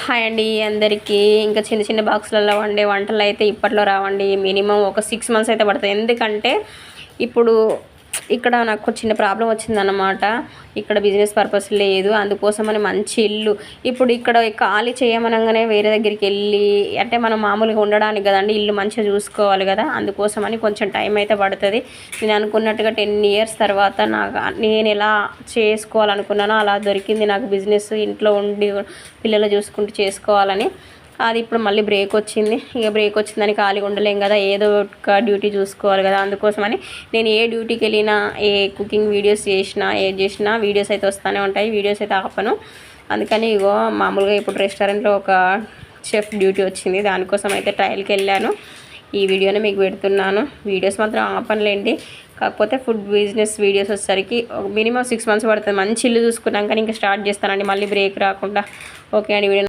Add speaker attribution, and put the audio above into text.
Speaker 1: Hi అండి అందరికీ. ఇంకా చిన్న చిన్న బాక్సులలో వండే వంటలు అయితే ఇప్పట్లో రావండి. మినిమం ఒక 6 మంత్స్ అయితే పడుతుంది. ఎందుకంటే ఇప్పుడు ఇక్కడ నాకు చిన్న ప్రాబ్లం వచ్చిందన్నమాట. ఇక్కడ బిజినెస్ పర్పస్ లేదు, అందుకోసమని మంచి ఇల్లు ఇప్పుడు ఇక్కడ ఖాళీ చేయమనగానే వేరే దగ్గరికి వెళ్ళి అంటే మనం మామూలుగా ఉండడానికి కదండి, ఇల్లు మంచిగా చూసుకోవాలి కదా, అందుకోసమని కొంచెం టైం అయితే పడుతుంది. నేను అనుకున్నట్టుగా 10 ఇయర్స్ తర్వాత నేను ఎలా చేసుకోవాలనుకున్నానో అలా దొరికింది నాకు బిజినెస్. ఇంట్లో ఉండి పిల్లలు చూసుకుంటూ చేసుకోవాలని. అది ఇప్పుడు మళ్ళీ బ్రేక్ వచ్చింది. ఇక బ్రేక్ వచ్చిందని ఖాళీగా ఉండలేం కదా, ఏదో ఒక డ్యూటీ చూసుకోవాలి కదా, అందుకోసమని నేను ఏ డ్యూటీకి వెళ్ళినా, ఏ కుకింగ్ వీడియోస్ చేసినా, ఏది చేసినా వీడియోస్ అయితే వస్తూనే ఉంటాయి, వీడియోస్ అయితే ఆపను. అందుకని ఇగో మామూలుగా ఇప్పుడు రెస్టారెంట్లో ఒక చెఫ్ డ్యూటీ వచ్చింది, దానికోసం అయితే ట్రయల్కి వెళ్ళాను. ఈ వీడియోని మీకు పెడుతున్నాను. వీడియోస్ మాత్రం ఆపనులేండి, కాకపోతే ఫుడ్ బిజినెస్ వీడియోస్ వచ్చేసరికి మినిమం 6 మంత్స్ పడుతుంది. మంచి ఇల్లు చూసుకున్నాక ఇంకా స్టార్ట్ చేస్తానండి, మళ్ళీ బ్రేక్ రాకుండా. ఓకే అండి. వీడియో